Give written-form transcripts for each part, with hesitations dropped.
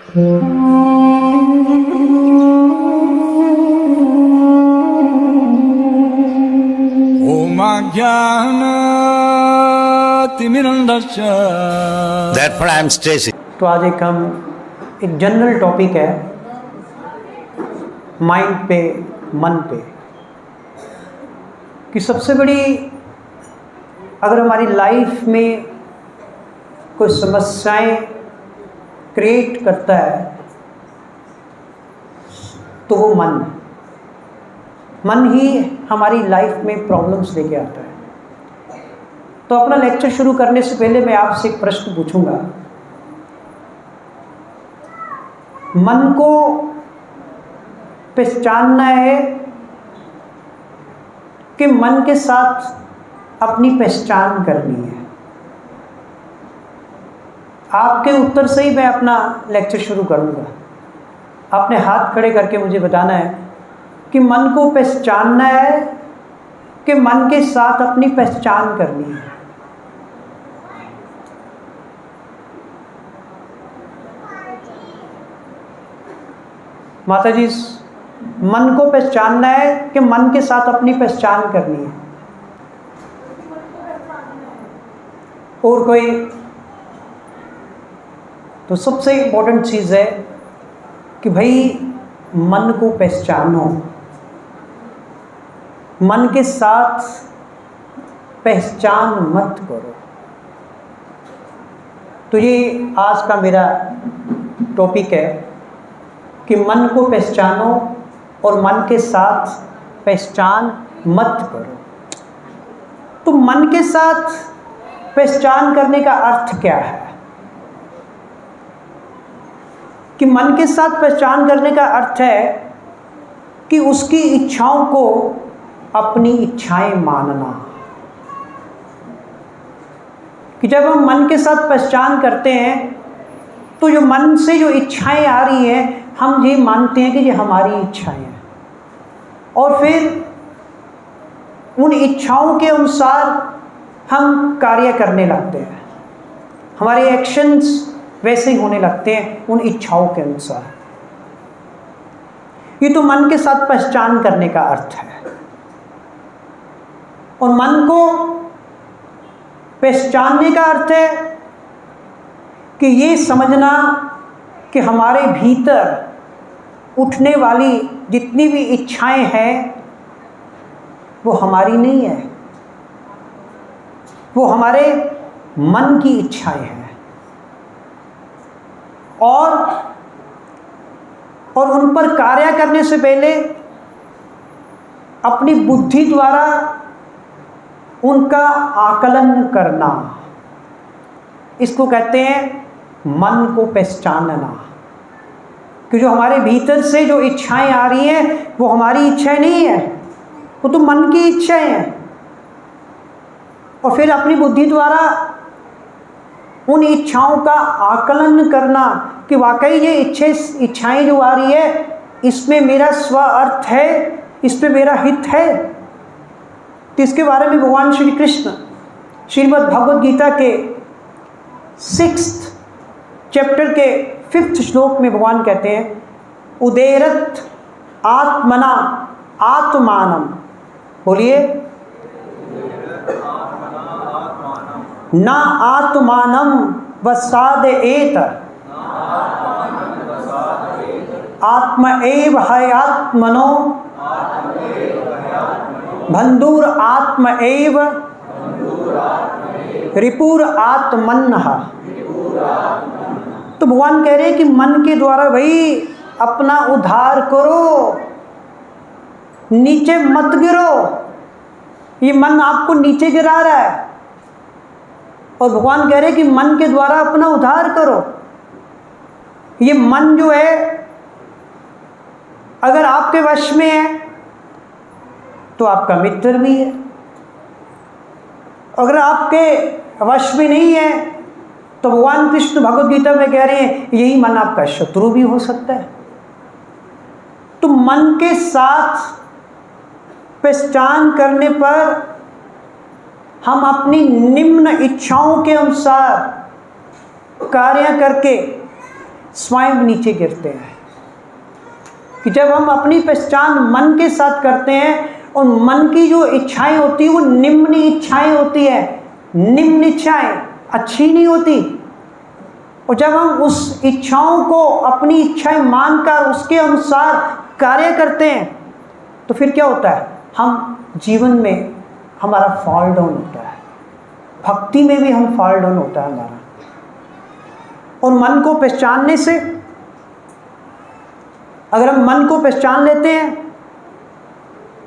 Therefore I am stressing. तो आज एक जनरल टॉपिक है माइंड पे, मन पे, कि सबसे बड़ी अगर हमारी लाइफ में कोई समस्याएं क्रिएट करता है तो वो मन ही हमारी लाइफ में प्रॉब्लम्स लेके आता है। तो अपना लेक्चर शुरू करने से पहले मैं आपसे एक प्रश्न पूछूंगा। मन को पहचानना है कि मन के साथ अपनी पहचान करनी है? आपके उत्तर से ही मैं अपना लेक्चर शुरू करूंगा। आपने हाथ खड़े करके मुझे बताना है कि मन को पहचानना है कि मन के साथ अपनी पहचान करनी है। माता जी, मन को पहचानना है कि मन के साथ अपनी पहचान करनी है। और कोई? तो सबसे इम्पोर्टेंट चीज़ है कि भाई मन को पहचानो, मन के साथ पहचान मत करो। तो ये आज का मेरा टॉपिक है कि मन को पहचानो और मन के साथ पहचान मत करो। तो मन के साथ पहचान करने का अर्थ क्या है? कि मन के साथ पहचान करने का अर्थ है कि उसकी इच्छाओं को अपनी इच्छाएं मानना। कि जब हम मन के साथ पहचान करते हैं तो जो मन से जो इच्छाएं आ रही हैं, हम ये मानते हैं कि ये हमारी इच्छाएं हैं, और फिर उन इच्छाओं के अनुसार हम कार्य करने लगते हैं। हमारे एक्शंस वैसे ही होने लगते हैं उन इच्छाओं के अनुसार। ये तो मन के साथ पहचान करने का अर्थ है। और मन को पहचानने का अर्थ है कि ये समझना कि हमारे भीतर उठने वाली जितनी भी इच्छाएं हैं वो हमारी नहीं है, वो हमारे मन की इच्छाएं हैं। और उन पर कार्य करने से पहले अपनी बुद्धि द्वारा उनका आकलन करना, इसको कहते हैं मन को पहचानना। कि जो हमारे भीतर से जो इच्छाएं आ रही हैं वो हमारी इच्छाएं नहीं है, वो तो मन की इच्छाएं हैं। और फिर अपनी बुद्धि द्वारा उन इच्छाओं का आकलन करना कि वाकई ये इच्छाएं जो आ रही है इसमें मेरा स्व अर्थ है, इसमें मेरा हित है। तो इसके बारे में भगवान श्री कृष्ण श्रीमद् भगवद गीता के 6th चैप्टर के 5th श्लोक में भगवान कहते हैं, उदेरत आत्मना आत्मानम। बोलिए, न आत्मानम वसादएत आत्म एव हयात्मनो बंधुर आत्म एव रिपुर आत्मन्नः। तो भगवान कह रहे हैं कि मन के द्वारा भाई अपना उद्धार करो, नीचे मत गिरो। ये मन आपको नीचे गिरा रहा है, और भगवान कह रहे हैं कि मन के द्वारा अपना उद्धार करो। ये मन जो है अगर आपके वश में है तो आपका मित्र भी है, अगर आपके वश में नहीं है तो भगवान कृष्ण भगवद गीता में कह रहे हैं यही मन आपका शत्रु भी हो सकता है। तो मन के साथ पहचान करने पर हम अपनी निम्न इच्छाओं के अनुसार कार्य करके स्वयं नीचे गिरते हैं। कि जब हम अपनी पहचान मन के साथ करते हैं और मन की जो इच्छाएं होती है वो निम्न इच्छाएं होती है, निम्न इच्छाएं अच्छी नहीं होती। और जब हम उस इच्छाओं को अपनी इच्छाएं मानकर उसके अनुसार कार्य करते हैं तो फिर क्या होता है, हम जीवन में हमारा फॉल डाउन होता है, भक्ति में भी हम फॉल डाउन होता है हमारा। और मन को पहचानने से, अगर हम मन को पहचान लेते हैं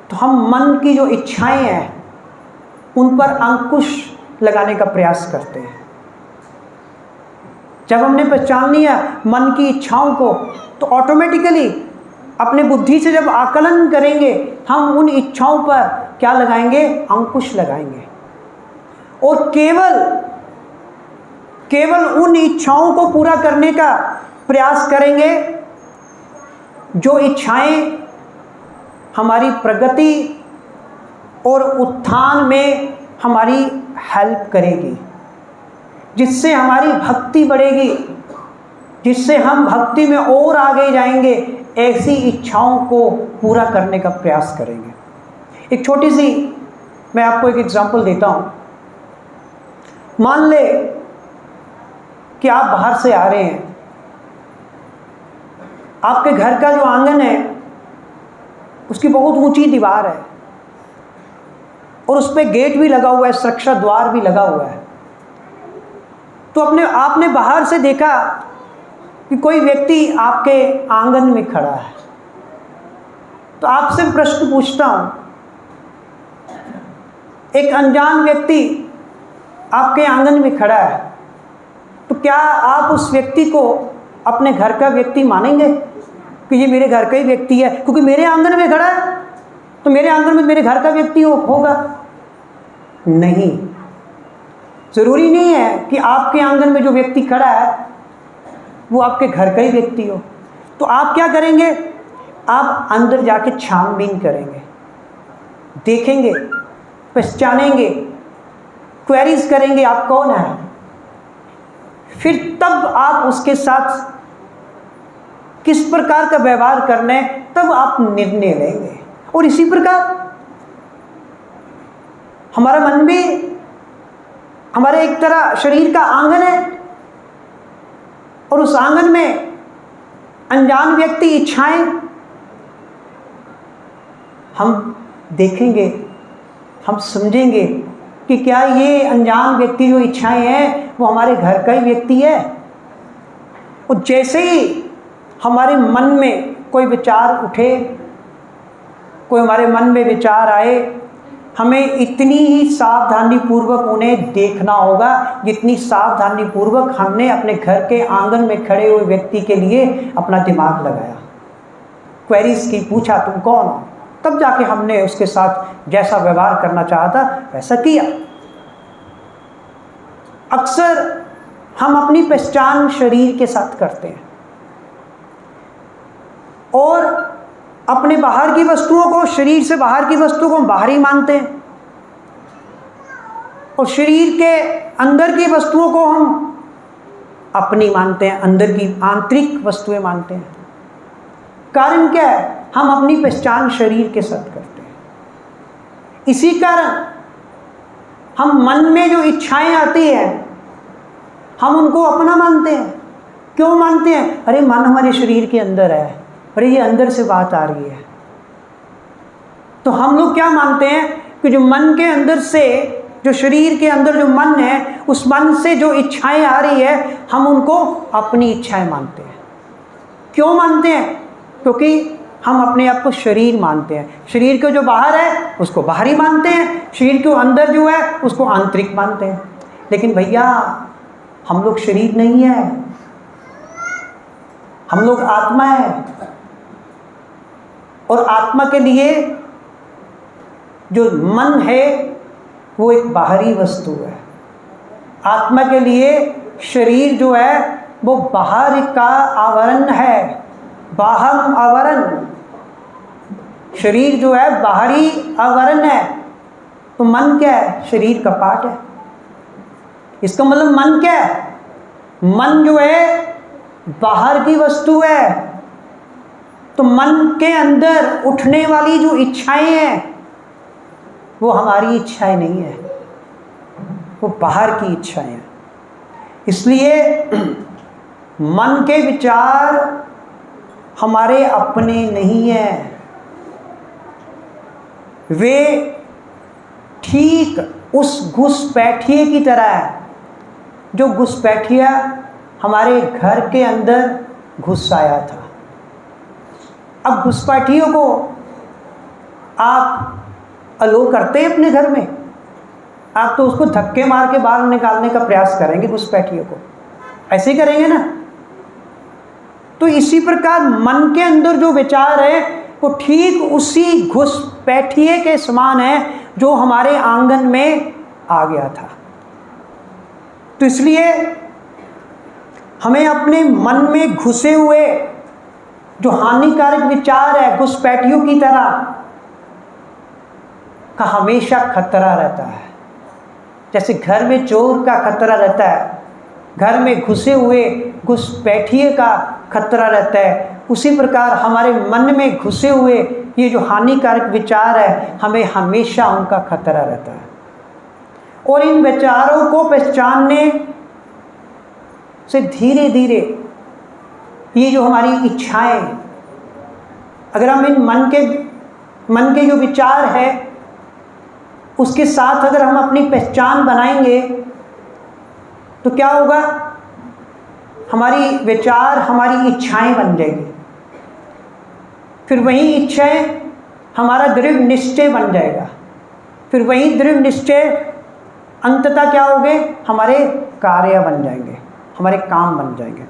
तो हम मन की जो इच्छाएं हैं उन पर अंकुश लगाने का प्रयास करते हैं। जब हमने पहचान लिया मन की इच्छाओं को तो ऑटोमेटिकली अपने बुद्धि से जब आकलन करेंगे हम उन इच्छाओं पर क्या लगाएंगे, अंकुश लगाएंगे। और केवल उन इच्छाओं को पूरा करने का प्रयास करेंगे जो इच्छाएं हमारी प्रगति और उत्थान में हमारी हेल्प करेगी, जिससे हमारी भक्ति बढ़ेगी, जिससे हम भक्ति में और आगे जाएंगे। ऐसी इच्छाओं को पूरा करने का प्रयास करेंगे। एक छोटी सी मैं आपको एक एग्जांपल देता हूँ। मान ले कि आप बाहर से आ रहे हैं, आपके घर का जो आंगन है उसकी बहुत ऊंची दीवार है और उस पर गेट भी लगा हुआ है, सुरक्षा द्वार भी लगा हुआ है। तो आपने बाहर से देखा कि कोई व्यक्ति आपके आंगन में खड़ा है, तो आपसे प्रश्न पूछता हूं, एक अनजान व्यक्ति आपके आंगन में खड़ा है, तो क्या आप उस व्यक्ति को अपने घर का व्यक्ति मानेंगे कि ये मेरे घर का ही व्यक्ति है, क्योंकि मेरे आंगन में खड़ा है तो मेरे आंगन में मेरे घर का व्यक्ति होगा? नहीं, जरूरी नहीं है कि आपके आंगन में जो व्यक्ति खड़ा है वो आपके घर का ही व्यक्ति हो। तो आप क्या करेंगे, आप अंदर जाके छानबीन करेंगे, देखेंगे, पहचानेंगे, क्वेरीज करेंगे आप कौन है, फिर तब आप उसके साथ किस प्रकार का व्यवहार करना है तब आप निर्णय लेंगे। और इसी प्रकार हमारा मन भी हमारे एक तरह शरीर का आंगन है और उस आंगन में अनजान व्यक्ति इच्छाएं हम देखेंगे, हम समझेंगे कि क्या ये अनजान व्यक्ति जो इच्छाएं हैं वो हमारे घर का ही व्यक्ति है। और जैसे ही हमारे मन में कोई विचार उठे, कोई हमारे मन में विचार आए, हमें इतनी ही सावधानी पूर्वक उन्हें देखना होगा जितनी सावधानी पूर्वक हमने अपने घर के आंगन में खड़े हुए व्यक्ति के लिए अपना दिमाग लगाया, क्वेरीज की, पूछा तुम कौन हो, तब जाके हमने उसके साथ जैसा व्यवहार करना चाहा था वैसा किया। अक्सर हम अपनी पहचान शरीर के साथ करते हैं और अपने बाहर की वस्तुओं को, शरीर से बाहर की वस्तुओं को हम बाहरी मानते हैं और शरीर के अंदर की वस्तुओं को हम अपनी मानते हैं, अंदर की आंतरिक वस्तुएं मानते हैं। कारण क्या है, हम अपनी पहचान शरीर के साथ करते हैं। इसी कारण हम मन में जो इच्छाएं आती हैं हम उनको अपना मानते हैं। क्यों मानते हैं, अरे मन हमारे शरीर के अंदर है, अरे ये अंदर से बात आ रही है। तो हम लोग क्या मानते हैं कि जो मन के अंदर से, जो शरीर के अंदर जो मन है, उस मन से जो इच्छाएं आ रही है हम उनको अपनी इच्छाएं मानते हैं। क्यों मानते हैं, क्योंकि हम अपने आप को शरीर मानते हैं। शरीर के जो बाहर है उसको बाहरी मानते हैं, शरीर के अंदर जो है उसको आंतरिक मानते हैं। लेकिन भैया हम लोग शरीर नहीं है, हम लोग आत्मा है और आत्मा के लिए जो मन है वो एक बाहरी वस्तु है। आत्मा के लिए शरीर जो है वो बाहर का आवरण है, बाहम आवरण। शरीर जो है बाहरी आवरण है, तो मन क्या है, शरीर का पार्ट है। इसका मतलब मन क्या है, मन जो है बाहर की वस्तु है, तो मन के अंदर उठने वाली जो इच्छाएं हैं वो हमारी इच्छाएं नहीं है, वो बाहर की इच्छाएं हैं। इसलिए मन के विचार हमारे अपने नहीं हैं, वे ठीक उस घुसपैठिए की तरह है जो घुसपैठिया हमारे घर के अंदर घुस आया था। अब घुसपैठियों को आप अलो करते हैं अपने घर में? आप तो उसको धक्के मार के बाहर निकालने का प्रयास करेंगे घुसपैठियों को, ऐसे ही करेंगे ना। तो इसी प्रकार मन के अंदर जो विचार है वो ठीक उसी घुसपैठिए के समान है जो हमारे आंगन में आ गया था। तो इसलिए हमें अपने मन में घुसे हुए जो हानिकारक विचार है घुसपैठियों की तरह का हमेशा खतरा रहता है। जैसे घर में चोर का खतरा रहता है, घर में घुसे हुए घुसपैठिए का खतरा रहता है, उसी प्रकार हमारे मन में घुसे हुए ये जो हानिकारक विचार है हमें हमेशा उनका खतरा रहता है। और इन विचारों को पहचानने से धीरे धीरे ये जो हमारी इच्छाएं, अगर हम इन मन के जो विचार है उसके साथ अगर हम अपनी पहचान बनाएंगे तो क्या होगा, हमारी विचार हमारी इच्छाएं बन जाएगी, फिर वही इच्छाएं हमारा दृढ़ निश्चय बन जाएगा, फिर वही दृढ़ निश्चय अंततः क्या होंगे, हमारे कार्य बन जाएंगे, हमारे काम बन जाएंगे।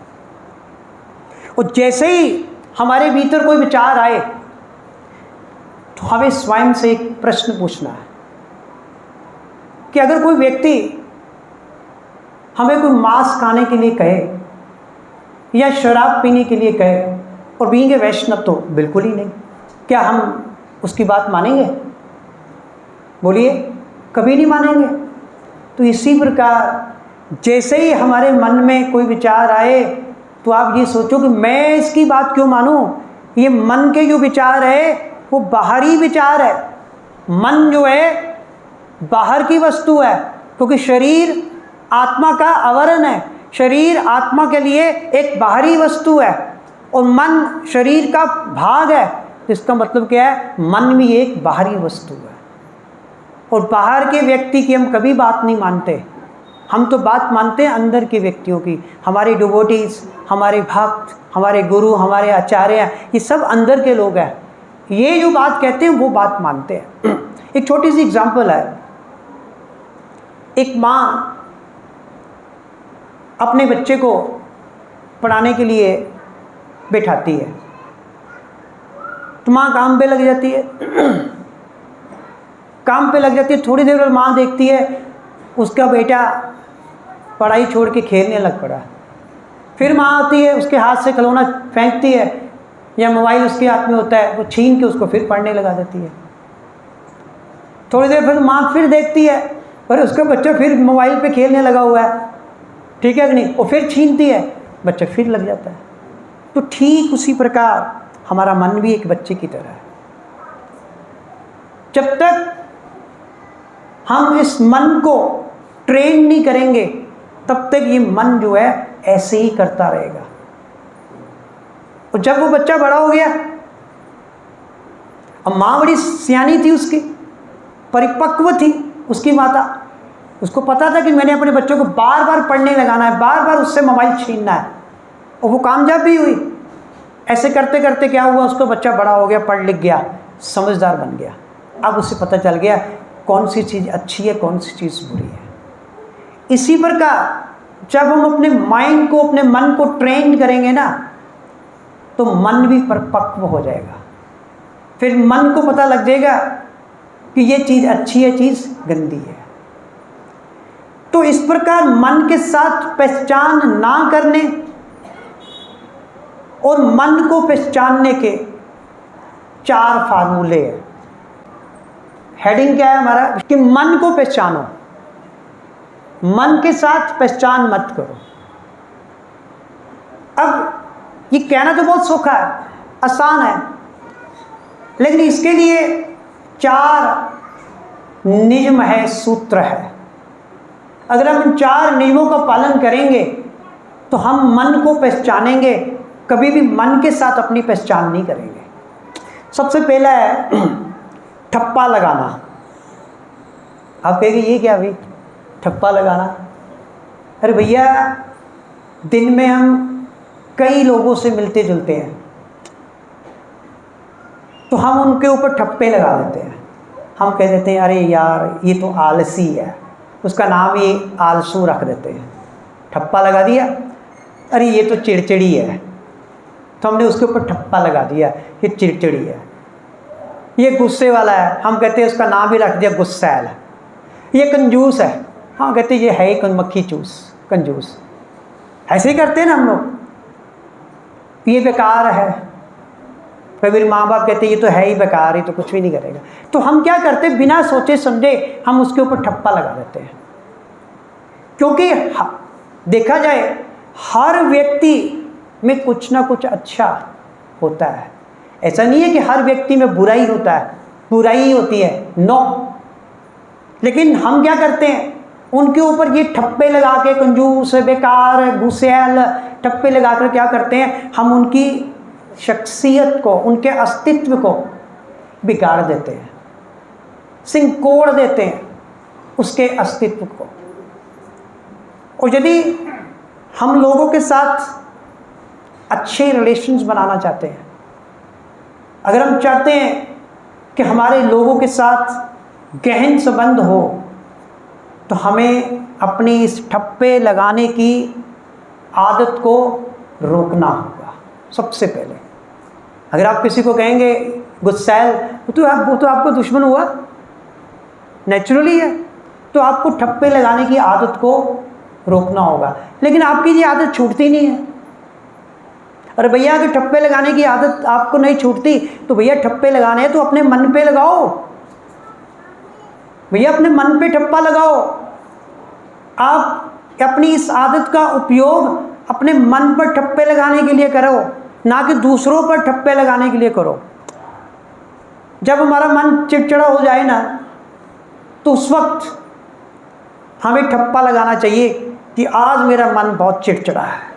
और जैसे ही हमारे भीतर कोई विचार आए तो हमें स्वयं से एक प्रश्न पूछना है कि अगर कोई व्यक्ति हमें कोई मांस खाने के लिए कहे या शराब पीने के लिए कहे और बीइंग वैष्णव तो बिल्कुल ही नहीं, क्या हम उसकी बात मानेंगे? बोलिए, कभी नहीं मानेंगे। तो इसी प्रकार जैसे ही हमारे मन में कोई विचार आए तो आप ये सोचो कि मैं इसकी बात क्यों मानूं, ये मन के जो विचार है वो बाहरी विचार है। मन जो है बाहर की वस्तु है, क्योंकि शरीर आत्मा का आवरण है, शरीर आत्मा के लिए एक बाहरी वस्तु है और मन शरीर का भाग है। इसका मतलब क्या है, मन भी एक बाहरी वस्तु है। और बाहर के व्यक्ति की हम कभी बात नहीं मानते, हम तो बात मानते हैं अंदर के व्यक्तियों की। हमारे डिवोटीज, हमारे भक्त, हमारे गुरु, हमारे आचार्य, ये सब अंदर के लोग हैं, ये जो बात कहते हैं वो बात मानते हैं। एक छोटी सी एग्जांपल है, एक माँ अपने बच्चे को पढ़ाने के लिए बैठाती है तो माँ काम पे लग जाती है। काम पे लग जाती है, थोड़ी देर बाद माँ देखती है उसका बेटा पढ़ाई छोड़ के खेलने लग पड़ा। फिर माँ आती है, उसके हाथ से खिलौना फेंकती है या मोबाइल उसके हाथ में होता है वो छीन के उसको फिर पढ़ने लगा देती है। थोड़ी देर फिर माँ फिर देखती है और उसका बच्चा फिर मोबाइल पे खेलने लगा हुआ है, ठीक है कि नहीं, वो फिर छीनती है, बच्चा फिर लग जाता है। तो ठीक उसी प्रकार हमारा मन भी एक बच्चे की तरह है। जब तक हम इस मन को ट्रेन नहीं करेंगे तब तक ये मन जो है ऐसे ही करता रहेगा। और जब वो बच्चा बड़ा हो गया, अब माँ बड़ी सियानी थी, उसकी परिपक्व थी उसकी माता, उसको पता था कि मैंने अपने बच्चों को बार बार पढ़ने लगाना है, बार बार उससे मोबाइल छीनना है, और वो कामयाब भी हुई। ऐसे करते करते क्या हुआ, उसका बच्चा बड़ा हो गया, पढ़ लिख गया, समझदार बन गया। अब उसे पता चल गया कौन सी चीज़ अच्छी है, कौन सी चीज़ बुरी है। इसी प्रकार जब हम अपने माइंड को, अपने मन को ट्रेन करेंगे ना, तो मन भी परिपक्व हो जाएगा। फिर मन को पता लग जाएगा कि ये चीज़ अच्छी है, चीज़ गंदी है। तो इस प्रकार मन के साथ पहचान ना करने और मन को पहचानने के 4 फार्मूले हैं। हेडिंग क्या है हमारा, कि मन को पहचानो, मन के साथ पहचान मत करो। अब ये कहना तो बहुत सौखा है, आसान है, लेकिन इसके लिए 4 नियम है, सूत्र है। अगर हम इन 4 नियमों का पालन करेंगे तो हम मन को पहचानेंगे, कभी भी मन के साथ अपनी पहचान नहीं करेंगे। सबसे पहला है ठप्पा लगाना। आप कहेंगे ये क्या भाई ठप्पा लगाना? अरे भैया, दिन में हम कई लोगों से मिलते जुलते हैं, तो हम उनके ऊपर ठप्पे लगा देते हैं। हम कह देते हैं अरे यार ये तो आलसी है, उसका नाम ही आलसू रख देते हैं, ठप्पा लगा दिया। अरे ये तो चिड़चिड़ी है, तो हमने उसके ऊपर ठप्पा लगा दिया, ये चिड़चिड़ी है। ये गुस्से वाला है, हम कहते हैं उसका नाम ही रख दिया गुस्सैल। ये कंजूस है, हाँ कहते ये है ही मक्खी चूस, कंजूस। ऐसे ही करते हैं ना हम लोग। ये बेकार है, कभी माँ बाप कहते ये तो है ही बेकार, ये तो कुछ भी नहीं करेगा। तो हम क्या करते, बिना सोचे समझे हम उसके ऊपर ठप्पा लगा देते हैं। क्योंकि देखा जाए हर व्यक्ति में कुछ ना कुछ अच्छा होता है। ऐसा नहीं है कि हर व्यक्ति में बुराई होता है, बुराई ही होती है, नो। लेकिन हम क्या करते हैं, उनके ऊपर ये ठप्पे लगा के, कंजूस, बेकार, गुस्सैल, ठप्पे लगा कर क्या करते हैं, हम उनकी शख्सियत को, उनके अस्तित्व को बिगाड़ देते हैं, सिंकोड़ देते हैं उसके अस्तित्व को। और यदि हम लोगों के साथ अच्छे रिलेशंस बनाना चाहते हैं, अगर हम चाहते हैं कि हमारे लोगों के साथ गहन संबंध हो, तो हमें अपनी इस ठप्पे लगाने की आदत को रोकना होगा। सबसे पहले अगर आप किसी को कहेंगे गुस्सैल, वो तो आपको दुश्मन हुआ, नेचुरली है। तो आपको ठप्पे लगाने की आदत को रोकना होगा। लेकिन आपकी ये आदत छूटती नहीं है। अरे भैया अगर ठप्पे लगाने की आदत आपको नहीं छूटती, तो भैया ठप्पे लगाने हैं तो अपने मन पे लगाओ। भैया अपने मन पे ठप्पा लगाओ। आप अपनी इस आदत का उपयोग अपने मन पर ठप्पे लगाने के लिए करो, ना कि दूसरों पर ठप्पे लगाने के लिए करो। जब हमारा मन चिड़चिड़ा हो जाए ना, तो उस वक्त हमें ठप्पा लगाना चाहिए कि आज मेरा मन बहुत चिड़चिड़ा है।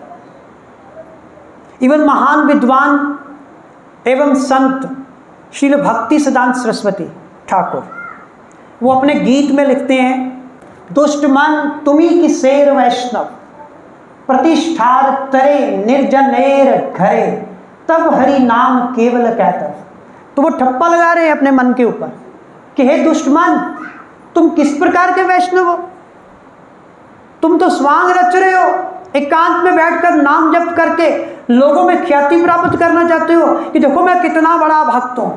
इवन महान विद्वान एवं संत श्रील भक्ति सिद्धांत सरस्वती ठाकुर, वो अपने गीत में लिखते हैं, दुष्ट मन तुम्ही की शेर वैष्णव, प्रतिष्ठार तरे निर्जनेर घरे, तब हरि नाम केवल कहता। तो वो ठप्पा लगा रहे हैं अपने मन के ऊपर कि हे दुष्ट मन, तुम किस प्रकार के वैष्णव हो? तुम तो स्वांग रच रहे हो, एकांत में बैठकर नाम जप करके लोगों में ख्याति प्राप्त करना चाहते हो कि देखो मैं कितना बड़ा भक्त हूं।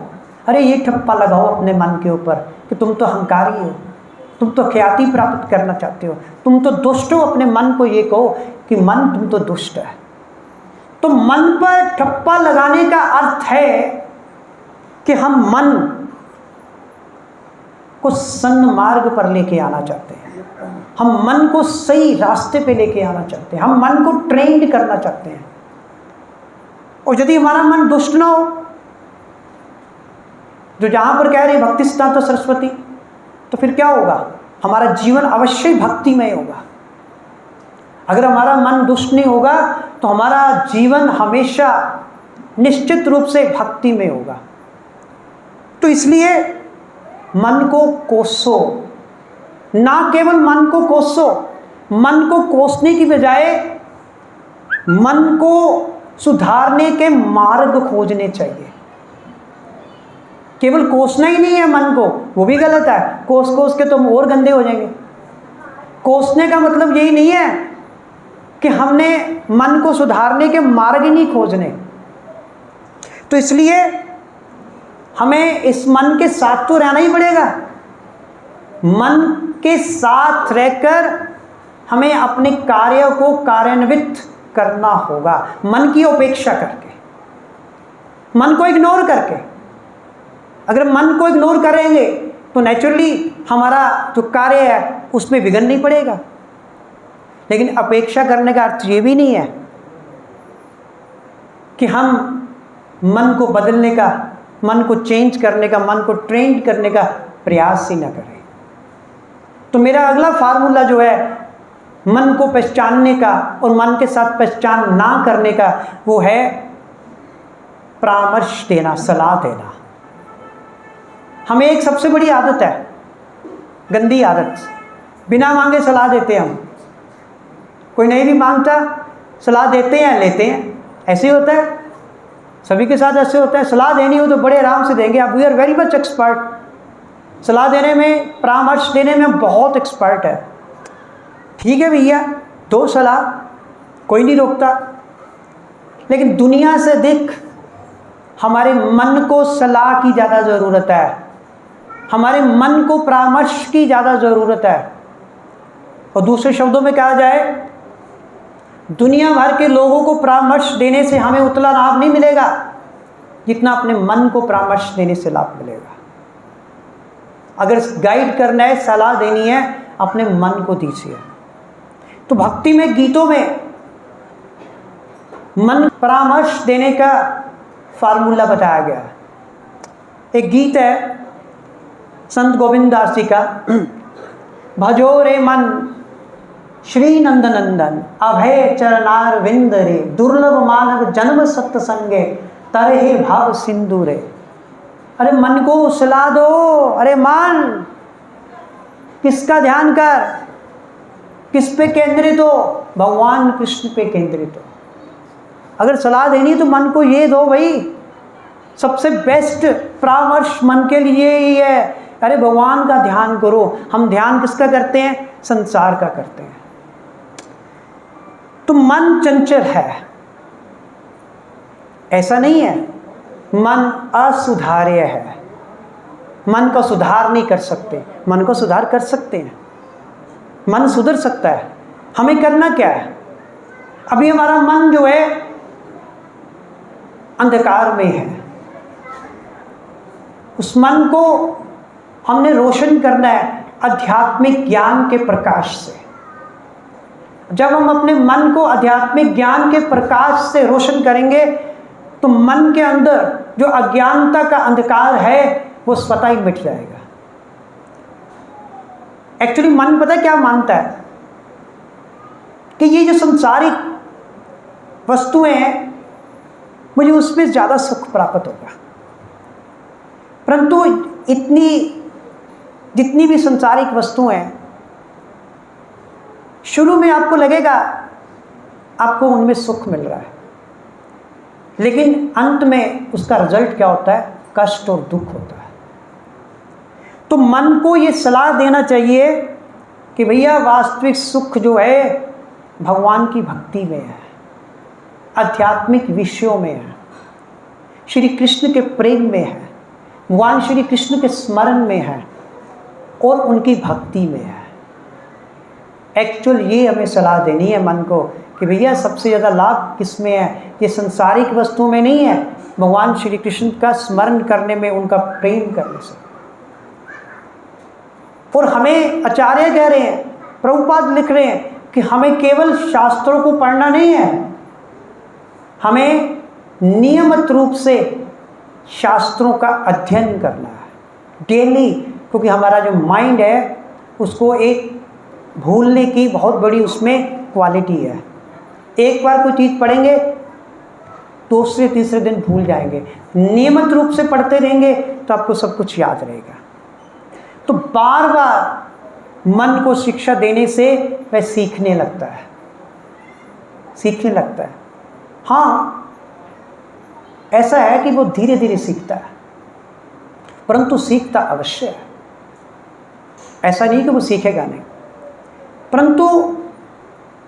अरे ये ठप्पा लगाओ अपने मन के ऊपर कि तुम तो अहंकारी हो, तुम तो ख्याति प्राप्त करना चाहते हो, तुम तो दुष्ट हो। अपने मन को ये कहो कि मन तुम तो दुष्ट है। तो मन पर ठप्पा लगाने का अर्थ है कि हम मन को सन्मार्ग पर लेके आना चाहते हैं, हम मन को सही रास्ते पे लेके आना चाहते हैं, हम मन को ट्रेंड करना चाहते हैं। और यदि हमारा मन दुष्ट ना हो, जो जहां पर कह रहे भक्ति सिद्धांत सरस्वती, तो फिर क्या होगा? हमारा जीवन अवश्य भक्तिमय होगा। अगर हमारा मन दुष्ट नहीं होगा तो हमारा जीवन हमेशा निश्चित रूप से भक्तिमय होगा। तो इसलिए मन को कोसो, ना केवल मन को कोसो, मन को कोसने की बजाय मन को सुधारने के मार्ग खोजने चाहिए। केवल कोसना ही नहीं है मन को, वो भी गलत है। कोस कोस के तो हम और गंदे हो जाएंगे। कोसने का मतलब यही नहीं है कि हमने मन को सुधारने के मार्ग ही नहीं खोजने। तो इसलिए हमें इस मन के साथ तो रहना ही पड़ेगा। मन के साथ रहकर हमें अपने कार्य को कार्यान्वित करना होगा, मन की उपेक्षा करके, मन को इग्नोर करके। अगर मन को इग्नोर करेंगे तो नेचुरली हमारा जो कार्य है उसमें विघ्न नहीं पड़ेगा। लेकिन अपेक्षा करने का अर्थ ये भी नहीं है कि हम मन को बदलने का, मन को चेंज करने का, मन को ट्रेंड करने का प्रयास ही ना करें। तो मेरा अगला फार्मूला जो है मन को पहचानने का और मन के साथ पहचान ना करने का, वो है परामर्श देना, सलाह देना। हमें एक सबसे बड़ी आदत है, गंदी आदत, बिना मांगे सलाह देते हैं हम। कोई नहीं भी मांगता, सलाह देते हैं, लेते हैं। ऐसे ही होता है, सभी के साथ ऐसे होता है। सलाह देनी हो तो बड़े आराम से देंगे। आप we are very much expert, सलाह देने में, परामर्श देने में बहुत एक्सपर्ट है। ठीक है भैया, दो सलाह, कोई नहीं रोकता। लेकिन दुनिया से अधिक हमारे मन को सलाह की ज़्यादा ज़रूरत है, हमारे मन को परामर्श की ज़्यादा ज़रूरत है। और दूसरे शब्दों में कहा जाए, दुनिया भर के लोगों को परामर्श देने से हमें उतना लाभ नहीं मिलेगा जितना अपने मन को परामर्श देने से लाभ मिलेगा। अगर गाइड करना है, सलाह देनी है, अपने मन को दीजिए। तो भक्ति में, गीतों में मन परामर्श देने का फार्मूला बताया गया। एक गीत है संत गोविंद दास जी का, भजो रे मन श्री नंद नंदन, अभय चरनार विंद रे, दुर्लभ मानव जन्म सत्संगे, तरहे भाव सिंधु रे। अरे मन को सलाह दो, अरे मन, किसका ध्यान कर, किस पे केंद्रित हो? भगवान कृष्ण पे केंद्रित हो। अगर सलाह देनी तो मन को ये दो भाई। सबसे बेस्ट परामर्श मन के लिए ही है, अरे भगवान का ध्यान करो। हम ध्यान किसका करते हैं? संसार का करते हैं। तो मन चंचल है, ऐसा नहीं है। मन असुधार्य है, मन का सुधार नहीं कर सकते। मन को सुधार कर सकते हैं, मन सुधर सकता है। हमें करना क्या है? अभी हमारा मन जो है अंधकार में है, उस मन को हमने रोशन करना है आध्यात्मिक ज्ञान के प्रकाश से। जब हम अपने मन को आध्यात्मिक ज्ञान के प्रकाश से रोशन करेंगे तो मन के अंदर जो अज्ञानता का अंधकार है वो स्वतः ही मिट जाएगा। एक्चुअली मन पता क्या मानता है कि ये जो संसारिक वस्तुएं हैं, मुझे उसमें ज़्यादा सुख प्राप्त होगा। परंतु जितनी भी संसारिक वस्तुएं हैं, शुरू में आपको लगेगा आपको उनमें सुख मिल रहा है, लेकिन अंत में उसका रिजल्ट क्या होता है? कष्ट और दुख होता है। तो मन को ये सलाह देना चाहिए कि भैया वास्तविक सुख जो है भगवान की भक्ति में है, आध्यात्मिक विषयों में है, श्री कृष्ण के प्रेम में है, भगवान श्री कृष्ण के स्मरण में है और उनकी भक्ति में है। एक्चुअल ये हमें सलाह देनी है मन को कि भैया सबसे ज़्यादा लाभ किस में है? ये संसारिक वस्तुओं में नहीं है, भगवान श्री कृष्ण का स्मरण करने में, उनका प्रेम करने से। और हमें आचार्य कह रहे हैं, प्रभुपाद लिख रहे हैं कि हमें केवल शास्त्रों को पढ़ना नहीं है, हमें नियमित रूप से शास्त्रों का अध्ययन करना है डेली। क्योंकि हमारा जो माइंड है उसको एक भूलने की बहुत बड़ी उसमें क्वालिटी है। एक बार कोई चीज़ पढ़ेंगे, दूसरे तीसरे दिन भूल जाएंगे। नियमित रूप से पढ़ते रहेंगे तो आपको सब कुछ याद रहेगा। तो बार बार मन को शिक्षा देने से वह सीखने लगता है, सीखने लगता है। हाँ, ऐसा है कि वो धीरे धीरे सीखता है, परंतु सीखता अवश्य है। ऐसा नहीं कि वो सीखेगा नहीं, परंतु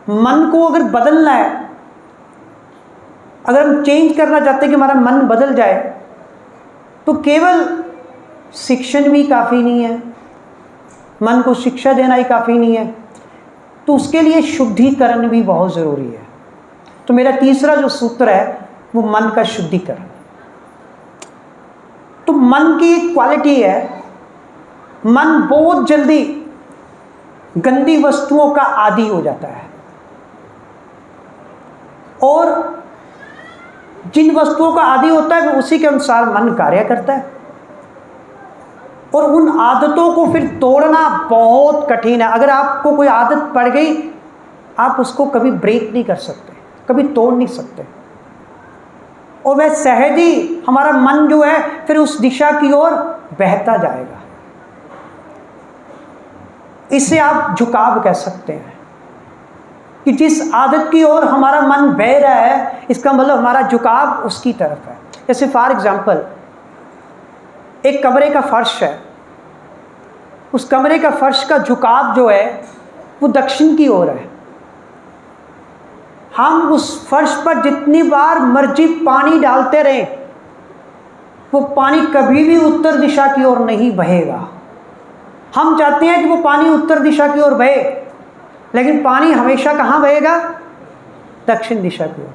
मन को अगर बदलना है, अगर हम चेंज करना चाहते हैं कि हमारा मन बदल जाए, तो केवल शिक्षण भी काफ़ी नहीं है, मन को शिक्षा देना ही काफ़ी नहीं है, तो उसके लिए शुद्धिकरण भी बहुत ज़रूरी है। तो मेरा तीसरा जो सूत्र है वो मन का शुद्धिकरण। तो मन की एक क्वालिटी है, मन बहुत जल्दी गंदी वस्तुओं का आदी हो जाता है और जिन वस्तुओं का आदी होता है उसी के अनुसार मन कार्य करता है, और उन आदतों को फिर तोड़ना बहुत कठिन है। अगर आपको कोई आदत पड़ गई, आप उसको कभी ब्रेक नहीं कर सकते, कभी तोड़ नहीं सकते, और वह सहज ही हमारा मन जो है फिर उस दिशा की ओर बहता जाएगा। इसे आप झुकाव कह सकते हैं कि जिस आदत की ओर हमारा मन बह रहा है, इसका मतलब हमारा झुकाव उसकी तरफ है। जैसे फॉर एग्जाम्पल, एक कमरे का फर्श है, उस कमरे का फर्श का झुकाव जो है वो दक्षिण की ओर है। हम उस फर्श पर जितनी बार मर्जी पानी डालते रहें, वो पानी कभी भी उत्तर दिशा की ओर नहीं बहेगा। हम चाहते हैं कि वो पानी उत्तर दिशा की ओर बहे, लेकिन पानी हमेशा कहाँ बहेगा? दक्षिण दिशा की ओर।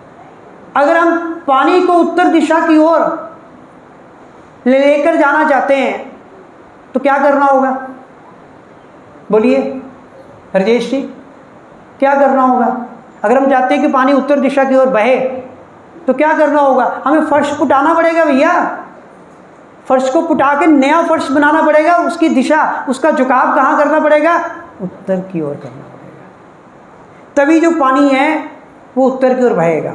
अगर हम पानी को उत्तर दिशा की ओर लेकर जाना चाहते हैं तो क्या करना होगा? बोलिए राजेश जी, क्या करना होगा? अगर हम चाहते हैं कि पानी उत्तर दिशा की ओर बहे तो क्या करना होगा? हमें फर्श पुटाना पड़ेगा भैया, फर्श को पुटा के नया फर्श बनाना पड़ेगा। उसकी दिशा, उसका झुकाव कहाँ करना पड़ेगा? उत्तर की ओर करना पड़ेगा, तभी जो पानी है वो उत्तर की ओर बहेगा।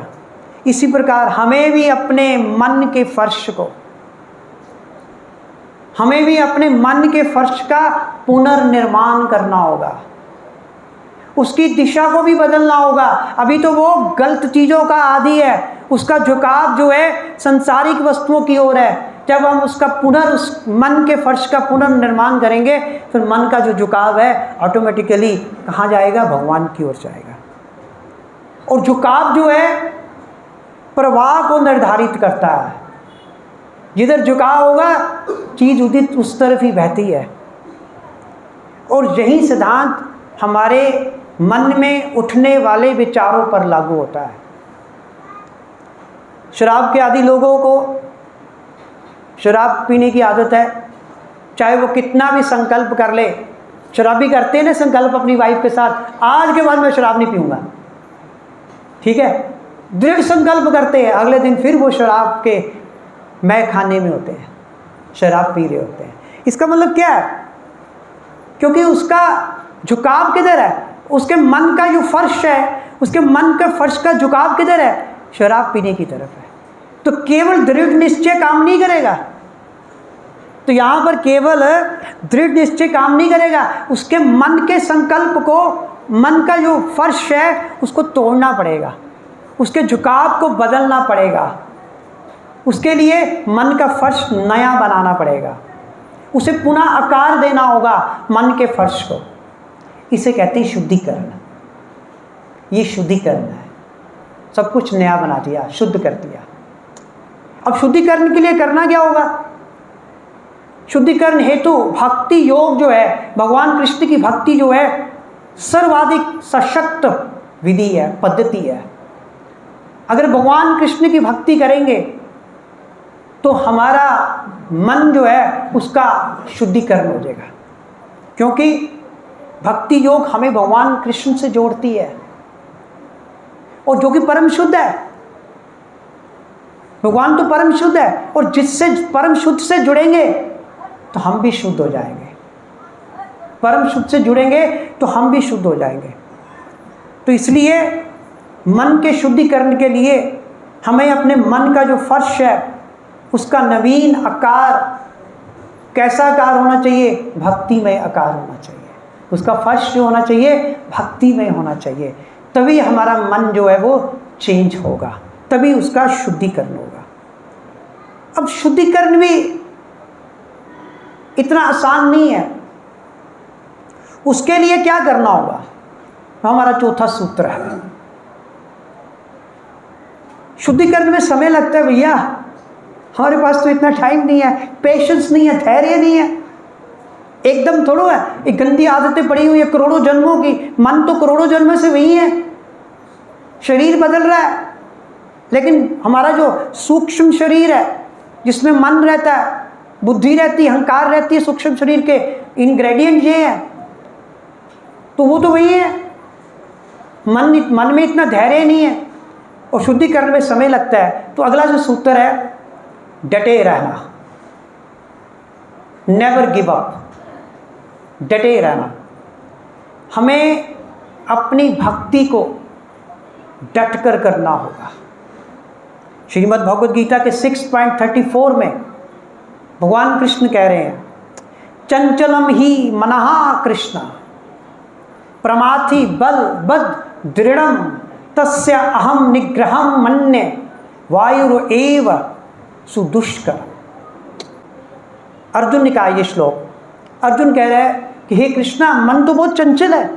इसी प्रकार हमें भी अपने मन के फर्श को, हमें भी अपने मन के फर्श का पुनर्निर्माण करना होगा, उसकी दिशा को भी बदलना होगा। अभी तो वो गलत चीज़ों का आदी है, उसका झुकाव जो है सांसारिक वस्तुओं की ओर है। जब हम उसका उस मन के फर्श का पुनर्निर्माण करेंगे, फिर मन का जो झुकाव है ऑटोमेटिकली कहाँ जाएगा? भगवान की ओर जाएगा। और झुकाव जो है प्रवाह को निर्धारित करता है। जिधर झुकाव होगा चीज़ उदित उस तरफ ही बहती है। और यही सिद्धांत हमारे मन में उठने वाले विचारों पर लागू होता है। शराब के आदी लोगों को शराब पीने की आदत है, चाहे वो कितना भी संकल्प कर ले। शराबी करते हैं ना संकल्प अपनी वाइफ के साथ, आज के बाद मैं शराब नहीं पीऊंगा, ठीक है, दृढ़ संकल्प करते हैं। अगले दिन फिर वो शराब के मैं खाने में होते हैं, शराब पी रहे होते हैं। इसका मतलब क्या है? क्योंकि उसका झुकाव किधर है? उसके मन का जो फर्श है, उसके मन का फर्श का झुकाव किधर है? शराब पीने की तरफ है। तो केवल दृढ़ निश्चय काम नहीं करेगा। तो यहाँ पर केवल दृढ़ निश्चय काम नहीं करेगा, उसके मन के संकल्प को, मन का जो फर्श है उसको तोड़ना पड़ेगा, उसके झुकाव को बदलना पड़ेगा। उसके लिए मन का फर्श नया बनाना पड़ेगा, उसे पुनः आकार देना होगा मन के फर्श को। इसे कहते हैं शुद्धिकरण। ये शुद्धिकरण है, सब कुछ नया बना दिया, शुद्ध कर दिया। अब शुद्धिकरण के लिए करना क्या होगा? शुद्धिकरण हेतु भक्ति योग जो है, भगवान कृष्ण की भक्ति जो है सर्वाधिक सशक्त विधि है, पद्धति है। अगर भगवान कृष्ण की भक्ति करेंगे तो हमारा मन जो है उसका शुद्धिकरण हो जाएगा, क्योंकि भक्ति योग हमें भगवान कृष्ण से जोड़ती है, और जो कि परम शुद्ध है। भगवान तो परम शुद्ध है, और जिससे परम शुद्ध से जुड़ेंगे तो हम भी शुद्ध हो जाएंगे। परम शुद्ध से जुड़ेंगे तो हम भी शुद्ध हो जाएंगे। तो इसलिए मन के शुद्धिकरण के लिए हमें अपने मन का जो फर्श है उसका नवीन आकार, कैसा आकार होना चाहिए? भक्तिमय आकार होना चाहिए। उसका फर्श जो होना चाहिए भक्तिमय होना चाहिए, तभी हमारा मन जो है वो चेंज होगा, तभी उसका शुद्धिकरण होगा। अब शुद्धिकरण भी इतना आसान नहीं है। उसके लिए क्या करना होगा? हमारा चौथा सूत्र है। शुद्धिकरण में समय लगता है भैया, हमारे पास तो इतना टाइम नहीं है, पेशेंस नहीं है, धैर्य नहीं है। एकदम थोड़ो है, एक गंदी आदतें पड़ी हुई है करोड़ों जन्मों की। मन तो करोड़ों जन्म से वही है, शरीर बदल रहा है, लेकिन हमारा जो सूक्ष्म शरीर है जिसमें मन रहता है, बुद्धि रहती है, अहंकार रहती है, सूक्ष्म शरीर के इंग्रेडिएंट ये हैं, तो वो तो वही है। मन में इतना धैर्य नहीं है, और शुद्धिकरण में समय लगता है। तो अगला जो सूत्र है, डटे रहना, नेवर गिव अप, डटे रहना। हमें अपनी भक्ति को डटकर करना होगा। श्रीमद् भगवद गीता के 6.34 में भगवान कृष्ण कह रहे हैं, चंचलम ही मनहा कृष्ण प्रमाथि बल बद दृढ़म तस्य अहम निग्रहम मन्ये वायुर एव सुदुष्कर। अर्जुन ने कहा ये श्लोक, अर्जुन कह रहे हैं कि हे कृष्णा, मन तो बहुत चंचल है,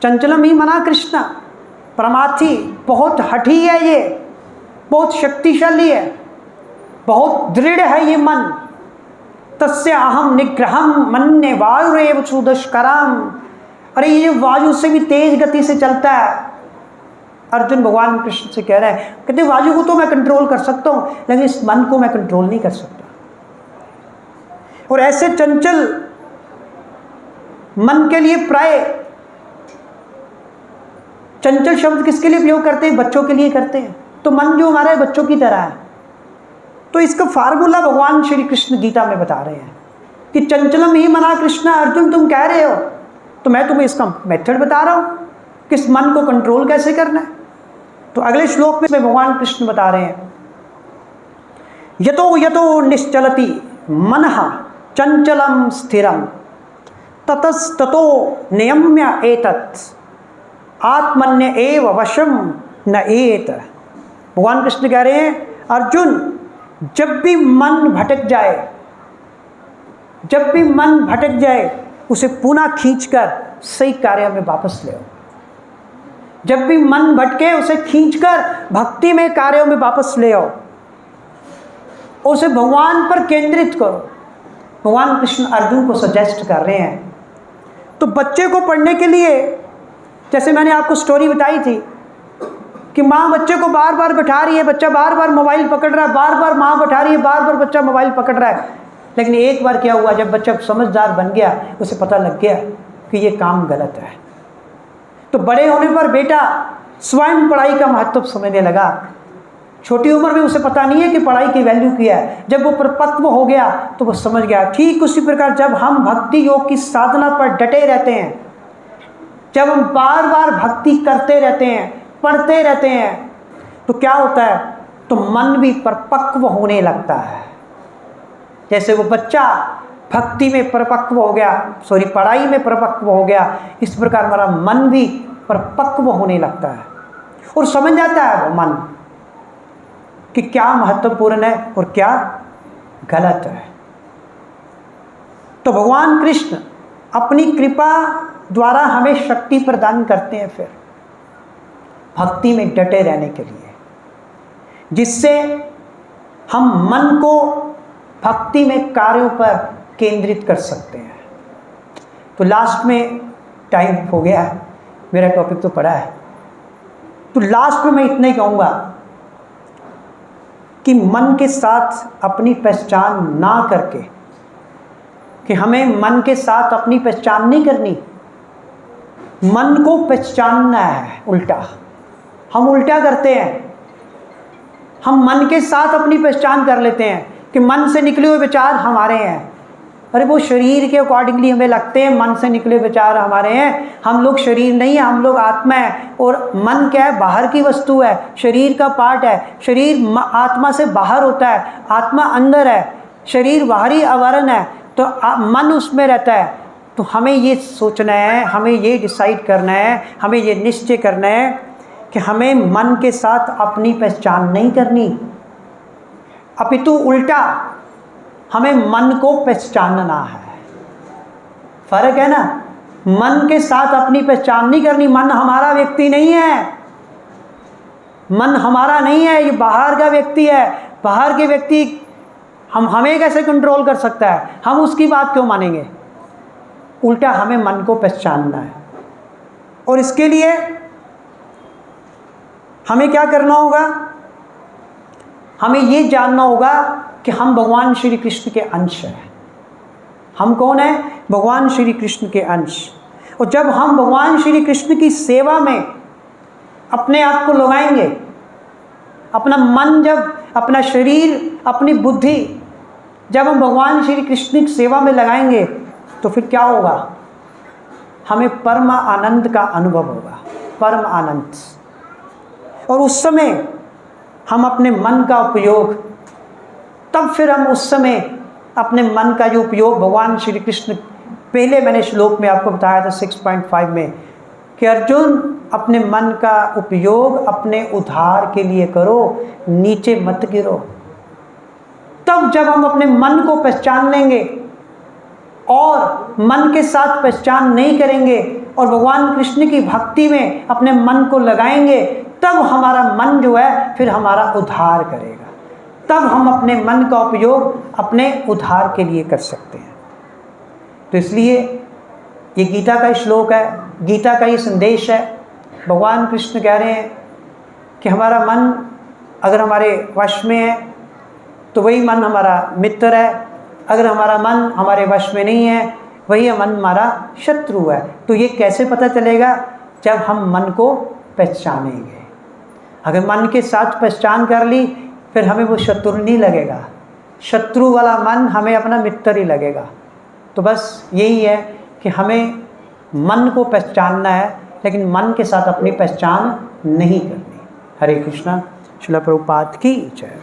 चंचलम ही मना कृष्णा, प्रमाथि बहुत हठी है, ये बहुत शक्तिशाली है, बहुत दृढ़ है ये मन। तस्य अहम निग्रहम मन्ये वायुरेव सुदुष्करम। अरे ये वायु से भी तेज गति से चलता है। अर्जुन भगवान कृष्ण से कह रहे हैं, कहते वायु को तो मैं कंट्रोल कर सकता हूं, लेकिन इस मन को मैं कंट्रोल नहीं कर सकता। और ऐसे चंचल मन के लिए प्राय चंचल शब्द किसके लिए प्रयोग करते हैं? बच्चों के लिए करते हैं। तो मन जो हमारे बच्चों की तरह है, तो इसका फार्मूला भगवान श्री कृष्ण गीता में बता रहे हैं कि चंचलम ही मना कृष्णा। अर्जुन तुम कह रहे हो, तो मैं तुम्हें इसका मेथड बता रहा हूं कि इस मन को कंट्रोल कैसे करना है। तो अगले श्लोक में भगवान कृष्ण बता रहे हैं, यतो यतो निश्चलति मनः चंचलम स्थिरम ततस्ततो नियम्य एतत् आत्मन्य एव वशम न एत। भगवान कृष्ण कह रहे हैं, अर्जुन जब भी मन भटक जाए, जब भी मन भटक जाए, उसे पुनः खींचकर सही कार्य में वापस ले आओ। जब भी मन भटके, उसे खींचकर भक्ति में कार्यों में वापस ले आओ, उसे भगवान पर केंद्रित करो। भगवान कृष्ण अर्जुन को सजेस्ट कर रहे हैं। तो बच्चे को पढ़ने के लिए, जैसे मैंने आपको स्टोरी बताई थी कि माँ बच्चे को बार बार बैठा रही है, बच्चा बार बार मोबाइल पकड़ रहा है, बार बार माँ बैठा रही है, बार बार बच्चा मोबाइल पकड़ रहा है। लेकिन एक बार क्या हुआ, जब बच्चा समझदार बन गया, उसे पता लग गया कि ये काम गलत है। तो बड़े होने पर बेटा स्वयं पढ़ाई का महत्व समझने लगा। छोटी उम्र में उसे पता नहीं है कि पढ़ाई की वैल्यू क्या है। जब वो परिपक्व हो गया तो वो समझ गया। ठीक उसी प्रकार जब हम भक्ति योग की साधना पर डटे रहते हैं, जब हम बार बार भक्ति करते रहते हैं, पढ़ते रहते हैं, तो क्या होता है, तो मन भी परिपक्व होने लगता है। जैसे वो बच्चा भक्ति में परिपक्व हो गया, पढ़ाई में परिपक्व हो गया, इस प्रकार हमारा मन भी परिपक्व होने लगता है और समझ जाता है वो मन कि क्या महत्वपूर्ण है और क्या गलत है। तो भगवान कृष्ण अपनी कृपा द्वारा हमें शक्ति प्रदान करते हैं फिर भक्ति में डटे रहने के लिए, जिससे हम मन को भक्ति में कार्यों पर केंद्रित कर सकते हैं। तो लास्ट में टाइम हो गया है, मेरा टॉपिक तो पड़ा है, तो लास्ट में मैं इतना ही कहूँगा कि मन के साथ अपनी पहचान ना करके, कि हमें मन के साथ अपनी पहचान नहीं करनी, मन को पहचानना है। उल्टा हम उल्टा करते हैं, हम मन के साथ अपनी पहचान कर लेते हैं कि मन से निकले हुए विचार हमारे हैं। अरे वो शरीर के अकॉर्डिंगली हमें लगते हैं मन से निकले विचार हमारे हैं। हम लोग शरीर नहीं है, हम लोग आत्मा है। और मन क्या है, बाहर की वस्तु है, शरीर का पार्ट है। शरीर आत्मा से बाहर होता है, आत्मा अंदर है, शरीर बाहरी आवरण है, तो मन उसमें रहता है। तो हमें ये सोचना है, हमें ये डिसाइड करना है, हमें ये निश्चय करना है कि हमें मन के साथ अपनी पहचान नहीं करनी, अपितु उल्टा हमें मन को पहचानना है। फर्क है ना, मन के साथ अपनी पहचान नहीं करनी। मन हमारा व्यक्ति नहीं है, मन हमारा नहीं है, ये बाहर का व्यक्ति है। बाहर के व्यक्ति हमें कैसे कंट्रोल कर सकता है, हम उसकी बात क्यों मानेंगे। उल्टा हमें मन को पहचानना है, और इसके लिए हमें क्या करना होगा, हमें ये जानना होगा कि हम भगवान श्री कृष्ण के अंश हैं। हम कौन हैं, भगवान श्री कृष्ण के अंश। और जब हम भगवान श्री कृष्ण की सेवा में अपने आप को लगाएंगे, अपना मन, जब अपना शरीर, अपनी बुद्धि जब हम भगवान श्री कृष्ण की सेवा में लगाएंगे तो फिर क्या होगा? हमें परम आनंद का अनुभव होगा, परम आनंद। और उस समय हम अपने मन का उपयोग, तब फिर हम उस समय अपने मन का जो उपयोग भगवान श्री कृष्ण, पहले मैंने श्लोक में आपको बताया था 6.5 में कि अर्जुन अपने मन का उपयोग अपने उद्धार के लिए करो, नीचे मत गिरो। तब जब हम अपने मन को पहचान लेंगे और मन के साथ पहचान नहीं करेंगे और भगवान कृष्ण की भक्ति में अपने मन को लगाएंगे, तब हमारा मन जो है फिर हमारा उद्धार करेगा। तब हम अपने मन का उपयोग अपने उद्धार के लिए कर सकते हैं। तो इसलिए ये गीता का श्लोक है, गीता का ये संदेश है। भगवान कृष्ण कह रहे हैं कि हमारा मन अगर हमारे वश में है तो वही मन हमारा मित्र है, अगर हमारा मन हमारे वश में नहीं है वही मन हमारा शत्रु है। तो ये कैसे पता चलेगा? जब हम मन को पहचानेंगे। अगर मन के साथ पहचान कर ली फिर हमें वो शत्रु नहीं लगेगा, शत्रु वाला मन हमें अपना मित्र ही लगेगा। तो बस यही है कि हमें मन को पहचानना है, लेकिन मन के साथ अपनी पहचान नहीं करनी। हरे कृष्णा। श्रील प्रभुपाद की जय।